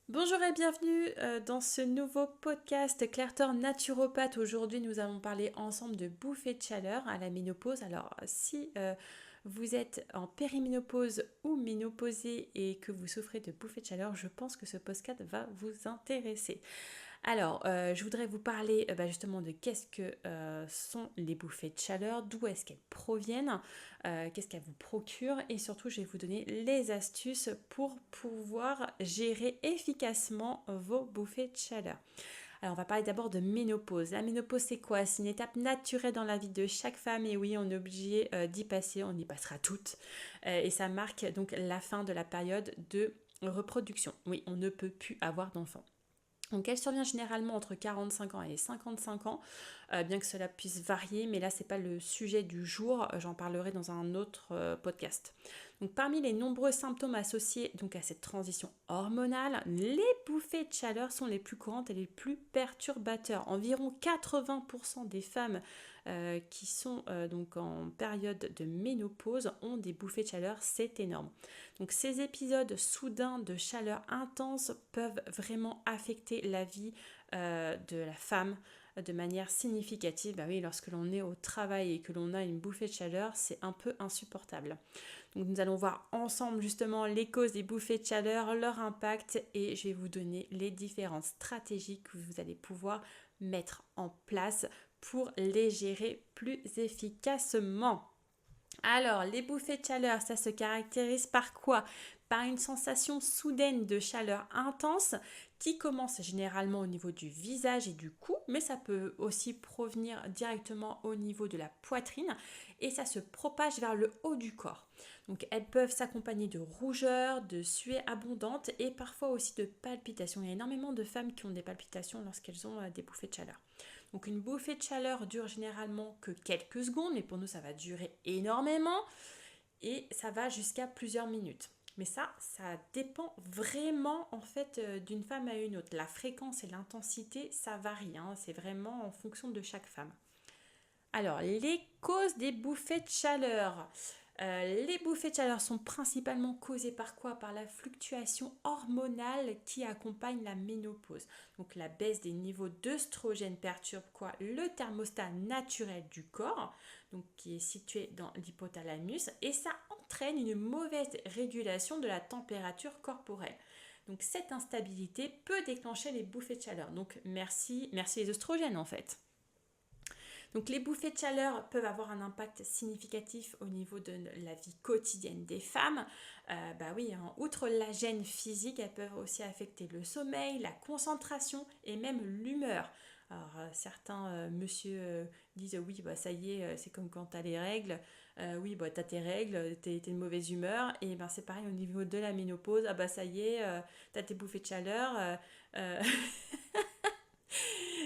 Bonjour et bienvenue dans ce nouveau podcast Claire naturopathe. Aujourd'hui, nous allons parler ensemble de bouffées de chaleur à la ménopause. Alors, si vous êtes en périménopause ou ménopausée et que vous souffrez de bouffées de chaleur, je pense que ce podcast va vous intéresser. Alors, je voudrais vous parler justement de qu'est-ce que sont les bouffées de chaleur, d'où est-ce qu'elles proviennent, qu'est-ce qu'elles vous procurent et surtout, je vais vous donner les astuces pour pouvoir gérer efficacement vos bouffées de chaleur. Alors, on va parler d'abord de ménopause. La ménopause, c'est quoi? C'est une étape naturelle dans la vie de chaque femme et oui, on est obligé d'y passer, on y passera toutes. Et ça marque donc la fin de la période de reproduction. Oui, on ne peut plus avoir d'enfants. Donc elle survient généralement entre 45 ans et 55 ans, bien que cela puisse varier, mais là c'est pas le sujet du jour, j'en parlerai dans un autre podcast. Donc parmi les nombreux symptômes associés donc à cette transition hormonale, les bouffées de chaleur sont les plus courantes et les plus perturbateurs. Environ 80% des femmes qui sont donc en période de ménopause ont des bouffées de chaleur, c'est énorme. Donc ces épisodes soudains de chaleur intense peuvent vraiment affecter la vie de la femme de manière significative. Bah oui, lorsque l'on est au travail et que l'on a une bouffée de chaleur, c'est un peu insupportable. Donc nous allons voir ensemble justement les causes des bouffées de chaleur, leur impact et je vais vous donner les différentes stratégies que vous allez pouvoir mettre en place pour les gérer plus efficacement. Alors, les bouffées de chaleur, ça se caractérise par quoi? Par une sensation soudaine de chaleur intense qui commence généralement au niveau du visage et du cou, mais ça peut aussi provenir directement au niveau de la poitrine et ça se propage vers le haut du corps. Donc elles peuvent s'accompagner de rougeur, de sueur abondante et parfois aussi de palpitations. Il y a énormément de femmes qui ont des palpitations lorsqu'elles ont des bouffées de chaleur. Donc une bouffée de chaleur dure généralement que quelques secondes, mais pour nous ça va durer énormément et ça va jusqu'à plusieurs minutes. Mais ça dépend vraiment en fait d'une femme à une autre. La fréquence et l'intensité, ça varie, hein. C'est vraiment en fonction de chaque femme. Alors, les causes des bouffées de chaleur. Les bouffées de chaleur sont principalement causées par quoi? Par la fluctuation hormonale qui accompagne la ménopause. Donc la baisse des niveaux d'œstrogène perturbe quoi? Le thermostat naturel du corps, donc qui est situé dans l'hypothalamus, et ça entraîne une mauvaise régulation de la température corporelle. Donc cette instabilité peut déclencher les bouffées de chaleur. Donc merci les oestrogènes en fait. Donc les bouffées de chaleur peuvent avoir un impact significatif au niveau de la vie quotidienne des femmes. Bah oui, hein, outre la gêne physique, elles peuvent aussi affecter le sommeil, la concentration et même l'humeur. Alors certains monsieur disent oui bah ça y est c'est comme quand t'as les règles, oui bah t'as tes règles, t'es de mauvaise humeur et ben c'est pareil au niveau de la ménopause, ah bah ça y est t'as tes bouffées de chaleur, euh,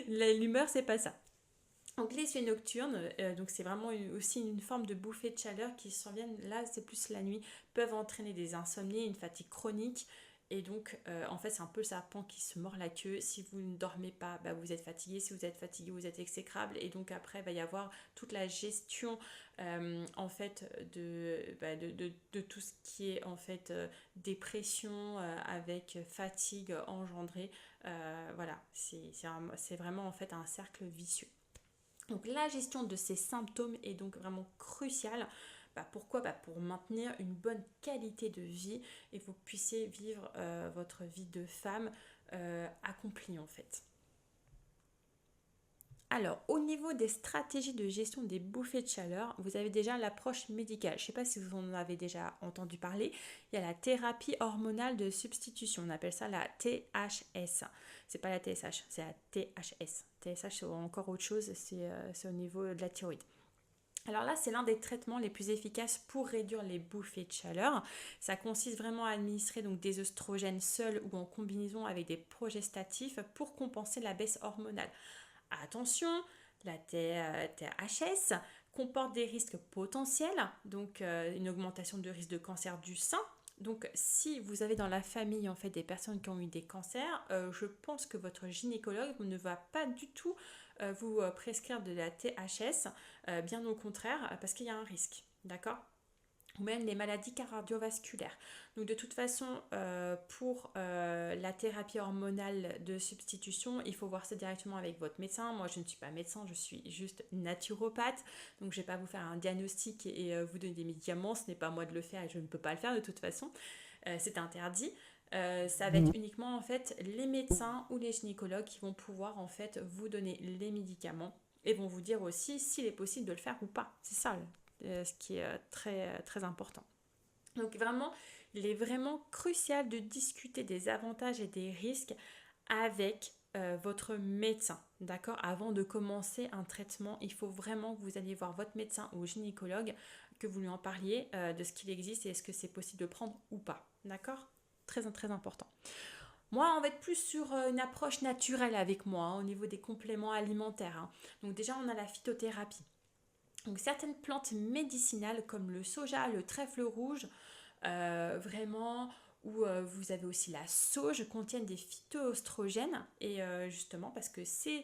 l'humeur c'est pas ça. Donc les suées nocturnes, donc c'est vraiment aussi une forme de bouffée de chaleur qui surviennent, là c'est plus la nuit, peuvent entraîner des insomnies, une fatigue chronique. Et donc en fait c'est un peu le serpent qui se mord la queue. Si vous ne dormez pas, bah, vous êtes fatigué. Si vous êtes fatigué, vous êtes exécrable. Et donc après il va y avoir toute la gestion en fait de tout ce qui est en fait dépression avec fatigue engendrée. Voilà, c'est vraiment en fait un cercle vicieux. Donc la gestion de ces symptômes est donc vraiment cruciale. Pourquoi? Pour maintenir une bonne qualité de vie et que vous puissiez vivre votre vie de femme accomplie en fait. Alors, au niveau des stratégies de gestion des bouffées de chaleur, vous avez déjà l'approche médicale. Je ne sais pas si vous en avez déjà entendu parler. Il y a la thérapie hormonale de substitution. On appelle ça la THS. C'est pas la TSH, c'est la THS. TSH, c'est encore autre chose, c'est au niveau de la thyroïde. Alors là, c'est l'un des traitements les plus efficaces pour réduire les bouffées de chaleur. Ça consiste vraiment à administrer donc des œstrogènes seuls ou en combinaison avec des progestatifs pour compenser la baisse hormonale. Attention, la THS comporte des risques potentiels, donc une augmentation de risque de cancer du sein. Donc si vous avez dans la famille en fait des personnes qui ont eu des cancers, je pense que votre gynécologue ne va pas du tout vous prescrire de la THS, bien au contraire, parce qu'il y a un risque, d'accord? ou même les maladies cardiovasculaires. Donc de toute façon, pour la thérapie hormonale de substitution, il faut voir ça directement avec votre médecin. Moi, je ne suis pas médecin, je suis juste naturopathe. Donc je ne vais pas vous faire un diagnostic et vous donner des médicaments. Ce n'est pas à moi de le faire et je ne peux pas le faire de toute façon. C'est interdit. Ça va être uniquement en fait les médecins ou les gynécologues qui vont pouvoir en fait vous donner les médicaments et vont vous dire aussi s'il est possible de le faire ou pas. C'est ça ce qui est très important. Donc vraiment, il est vraiment crucial de discuter des avantages et des risques avec votre médecin, d'accord? Avant de commencer un traitement, il faut vraiment que vous alliez voir votre médecin ou gynécologue, que vous lui en parliez de ce qu'il existe et est-ce que c'est possible de prendre ou pas, d'accord? Très important. Moi, on va être plus sur une approche naturelle avec moi, hein, au niveau des compléments alimentaires, hein. Donc déjà, on a la phytothérapie. Donc certaines plantes médicinales comme le soja, le trèfle rouge, vraiment, ou vous avez aussi la sauge, contiennent des phytoestrogènes et justement parce que ces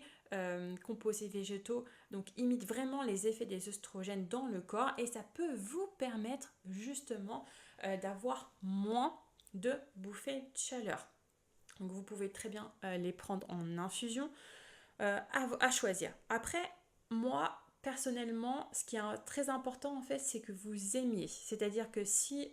composés végétaux donc imitent vraiment les effets des œstrogènes dans le corps et ça peut vous permettre justement d'avoir moins de bouffées de chaleur. Donc vous pouvez très bien les prendre en infusion à choisir. Après, moi, personnellement, ce qui est très important en fait, c'est que vous aimiez. C'est-à-dire que si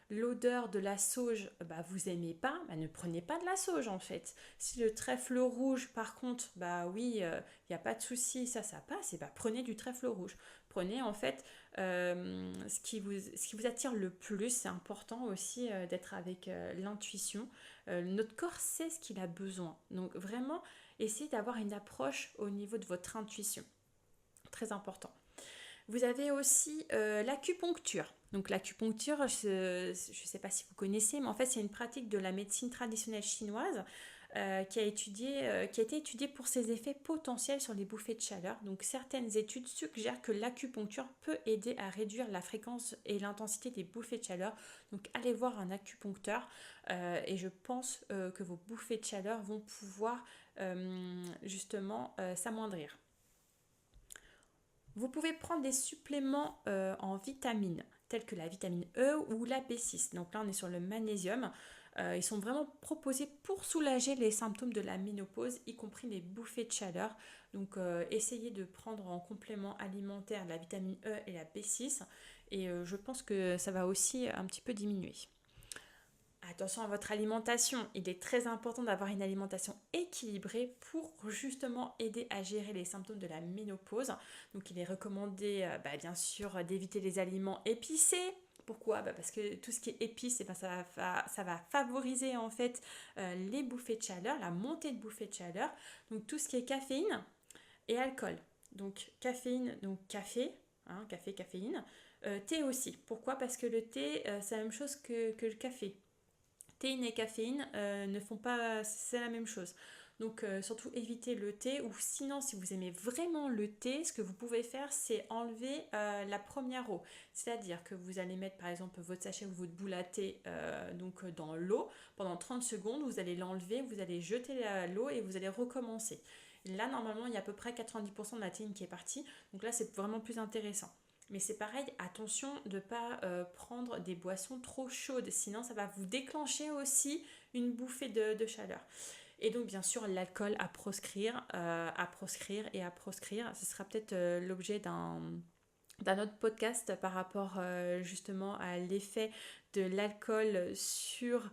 l'odeur de la sauge, vous aimez pas, ne prenez pas de la sauge en fait. Si le trèfle rouge, par contre, oui, il n'y a pas de souci, ça passe, et prenez du trèfle rouge. Prenez en fait ce qui vous attire le plus. C'est important aussi d'être avec l'intuition. Notre corps sait ce qu'il a besoin. Donc vraiment, essayez d'avoir une approche au niveau de votre intuition. Très important. Vous avez aussi l'acupuncture. Donc l'acupuncture, je ne sais pas si vous connaissez, mais en fait c'est une pratique de la médecine traditionnelle chinoise qui a été étudiée pour ses effets potentiels sur les bouffées de chaleur. Donc certaines études suggèrent que l'acupuncture peut aider à réduire la fréquence et l'intensité des bouffées de chaleur. Donc allez voir un acupuncteur et je pense que vos bouffées de chaleur vont pouvoir justement s'amoindrir. Vous pouvez prendre des suppléments en vitamines, tels que la vitamine E ou la B6. Donc là, on est sur le magnésium. Ils sont vraiment proposés pour soulager les symptômes de la ménopause, y compris les bouffées de chaleur. Donc essayez de prendre en complément alimentaire la vitamine E et la B6. Et je pense que ça va aussi un petit peu diminuer. Attention à votre alimentation, il est très important d'avoir une alimentation équilibrée pour justement aider à gérer les symptômes de la ménopause. Donc il est recommandé bien sûr d'éviter les aliments épicés. Pourquoi ? Parce que tout ce qui est épice, ça va favoriser en fait les bouffées de chaleur, la montée de bouffées de chaleur. Donc tout ce qui est caféine et alcool. Donc caféine, donc café, caféine. Thé aussi. Pourquoi ? Parce que le thé, c'est la même chose que le café. Théine et caféine ne font pas, c'est la même chose. Donc surtout évitez le thé ou sinon si vous aimez vraiment le thé, ce que vous pouvez faire c'est enlever la première eau. C'est-à-dire que vous allez mettre par exemple votre sachet ou votre boule à thé dans l'eau pendant 30 secondes, vous allez l'enlever, vous allez jeter l'eau et vous allez recommencer. Là normalement il y a à peu près 90% de la théine qui est partie, donc là c'est vraiment plus intéressant. Mais c'est pareil, attention de ne pas prendre des boissons trop chaudes, sinon ça va vous déclencher aussi une bouffée de chaleur. Et donc bien sûr l'alcool à proscrire. Ce sera peut-être l'objet d'un autre podcast par rapport justement à l'effet de l'alcool sur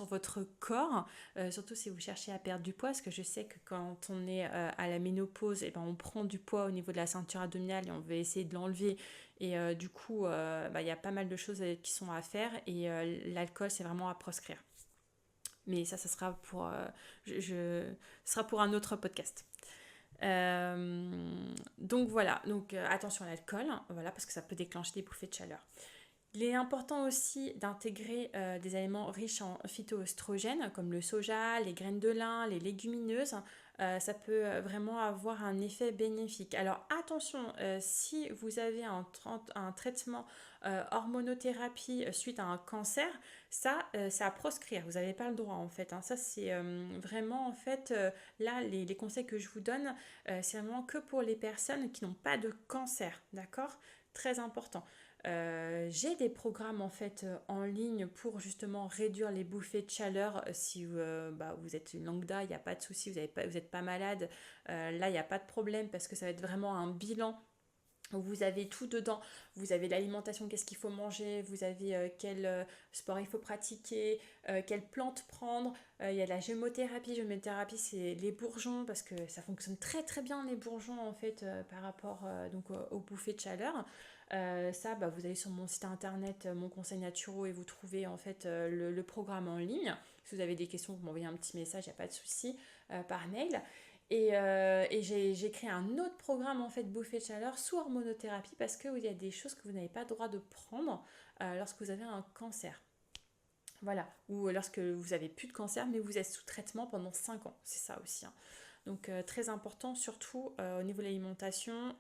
votre corps, surtout si vous cherchez à perdre du poids, parce que je sais que quand on est à la ménopause, on prend du poids au niveau de la ceinture abdominale et on veut essayer de l'enlever et du coup il y a pas mal de choses qui sont à faire et l'alcool c'est vraiment à proscrire. Mais ça sera pour, ce sera pour un autre podcast. Donc voilà, attention à l'alcool, voilà, parce que ça peut déclencher des bouffées de chaleur. Il est important aussi d'intégrer des aliments riches en phytoestrogènes comme le soja, les graines de lin, les légumineuses. Ça peut vraiment avoir un effet bénéfique. Alors attention, si vous avez un traitement hormonothérapie suite à un cancer, ça c'est à proscrire. Vous n'avez pas le droit en fait. Ça c'est vraiment en fait là les conseils que je vous donne, c'est vraiment que pour les personnes qui n'ont pas de cancer, d'accord ? très important. J'ai des programmes en fait en ligne pour justement réduire les bouffées de chaleur. Si vous êtes une lambda, il n'y a pas de souci, vous n'êtes pas malade. Là, il n'y a pas de problème parce que ça va être vraiment un bilan. Vous avez tout dedans, vous avez l'alimentation, qu'est-ce qu'il faut manger, vous avez quel sport il faut pratiquer, quelle plante prendre, il y a la gémothérapie, c'est les bourgeons parce que ça fonctionne très très bien les bourgeons en fait par rapport aux bouffées de chaleur. Vous allez sur mon site internet Mon Conseil Naturaux et vous trouvez en fait le programme en ligne. Si vous avez des questions, vous m'envoyez un petit message, il n'y a pas de souci, par mail. Et j'ai créé un autre programme en fait bouffée de chaleur sous hormonothérapie parce qu'il y a des choses que vous n'avez pas le droit de prendre lorsque vous avez un cancer. Voilà, ou lorsque vous avez plus de cancer mais vous êtes sous traitement pendant 5 ans, c'est ça aussi, hein. Donc très important, surtout au niveau de l'alimentation,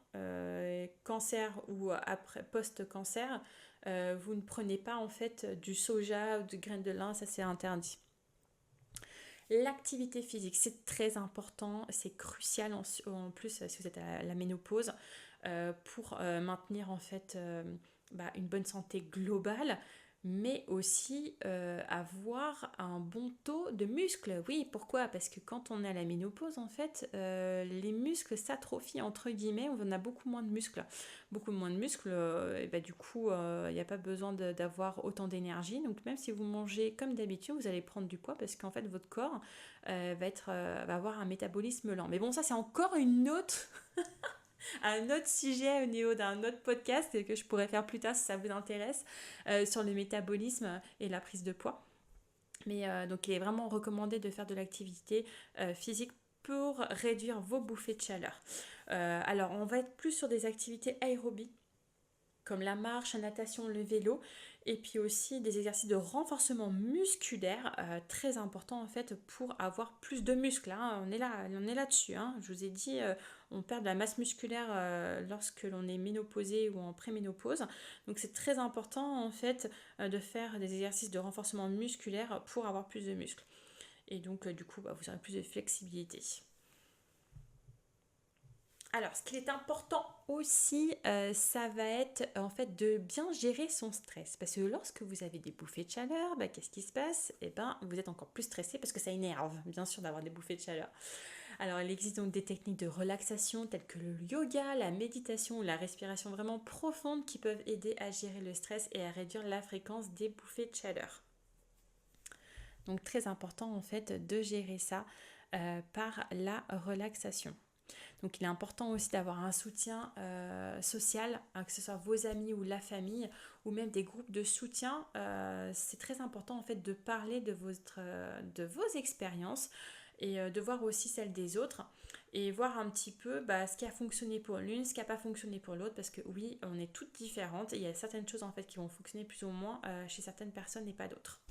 cancer ou après post-cancer, vous ne prenez pas en fait du soja ou de graines de lin, ça c'est interdit. L'activité physique, c'est très important, c'est crucial en plus si vous êtes à la ménopause pour maintenir en fait une bonne santé globale, mais aussi avoir un bon taux de muscles. Oui, pourquoi? Parce que quand on est à la ménopause, en fait, les muscles s'atrophient, entre guillemets, on a beaucoup moins de muscles. Beaucoup moins de muscles, du coup, il n'y a pas besoin d'avoir autant d'énergie. Donc même si vous mangez comme d'habitude, vous allez prendre du poids parce qu'en fait, votre corps va avoir un métabolisme lent. Mais bon, ça, c'est encore une autre un autre sujet au niveau d'un autre podcast que je pourrais faire plus tard si ça vous intéresse sur le métabolisme et la prise de poids. Mais donc il est vraiment recommandé de faire de l'activité physique pour réduire vos bouffées de chaleur. Alors on va être plus sur des activités aérobies comme la marche, la natation, le vélo, et puis aussi des exercices de renforcement musculaire, très important en fait pour avoir plus de muscles, hein. On est là-dessus, hein. Je vous ai dit, on perd de la masse musculaire lorsque l'on est ménopausé ou en préménopause, donc c'est très important en fait de faire des exercices de renforcement musculaire pour avoir plus de muscles. Et donc du coup, vous aurez plus de flexibilité. Alors, ce qui est important aussi, ça va être en fait de bien gérer son stress. Parce que lorsque vous avez des bouffées de chaleur, qu'est-ce qui se passe? Vous êtes encore plus stressé parce que ça énerve, bien sûr, d'avoir des bouffées de chaleur. Alors, il existe donc des techniques de relaxation telles que le yoga, la méditation ou la respiration vraiment profonde qui peuvent aider à gérer le stress et à réduire la fréquence des bouffées de chaleur. Donc, très important en fait de gérer ça par la relaxation. Donc il est important aussi d'avoir un soutien social, hein, que ce soit vos amis ou la famille, ou même des groupes de soutien. C'est très important en fait de parler de vos expériences et de voir aussi celles des autres et voir un petit peu ce qui a fonctionné pour l'une, ce qui n'a pas fonctionné pour l'autre, parce que oui, on est toutes différentes et il y a certaines choses en fait qui vont fonctionner plus ou moins chez certaines personnes et pas d'autres.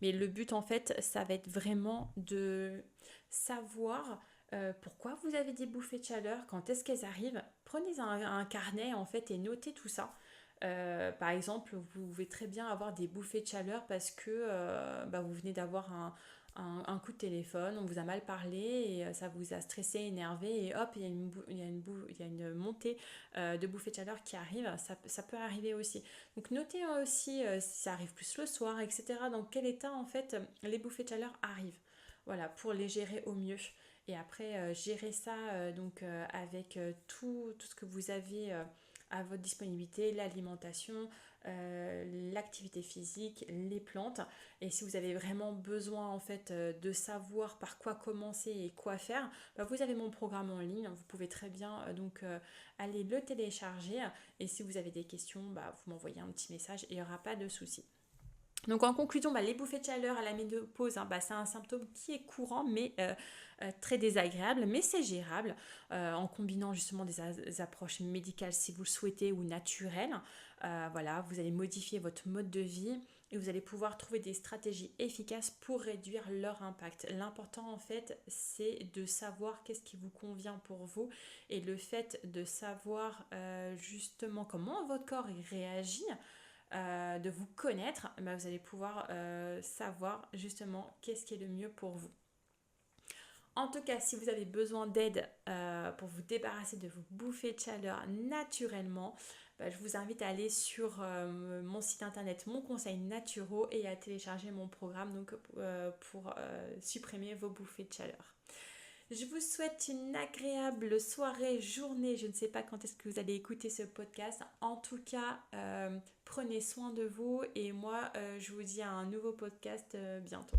Mais le but en fait, ça va être vraiment de savoir pourquoi vous avez des bouffées de chaleur, quand est-ce qu'elles arrivent. Prenez un carnet en fait et notez tout ça. Par exemple, vous pouvez très bien avoir des bouffées de chaleur parce que vous venez d'avoir un coup de téléphone, on vous a mal parlé et ça vous a stressé, énervé et hop, il y a une montée de bouffées de chaleur qui arrive, ça peut arriver aussi. Donc notez aussi si ça arrive plus le soir, etc. Dans quel état en fait les bouffées de chaleur arrivent. Voilà, pour les gérer au mieux. Et après, gérer ça avec tout ce que vous avez à votre disponibilité, l'alimentation, l'activité physique, les plantes. Et si vous avez vraiment besoin en fait de savoir par quoi commencer et quoi faire, vous avez mon programme en ligne. Vous pouvez très bien aller le télécharger. Et si vous avez des questions, vous m'envoyez un petit message et il n'y aura pas de souci. Donc en conclusion, les bouffées de chaleur à la ménopause, c'est un symptôme qui est courant mais très désagréable, mais c'est gérable en combinant justement des approches médicales si vous le souhaitez ou naturelles. Voilà, vous allez modifier votre mode de vie et vous allez pouvoir trouver des stratégies efficaces pour réduire leur impact. L'important en fait, c'est de savoir qu'est-ce qui vous convient pour vous et le fait de savoir justement comment votre corps réagit. De vous connaître, vous allez pouvoir savoir justement qu'est-ce qui est le mieux pour vous. En tout cas, si vous avez besoin d'aide pour vous débarrasser de vos bouffées de chaleur naturellement, je vous invite à aller sur mon site internet Mon Conseil Naturaux et à télécharger mon programme pour supprimer vos bouffées de chaleur. Je vous souhaite une agréable soirée, journée. Je ne sais pas quand est-ce que vous allez écouter ce podcast. En tout cas, prenez soin de vous et moi, je vous dis à un nouveau podcast bientôt.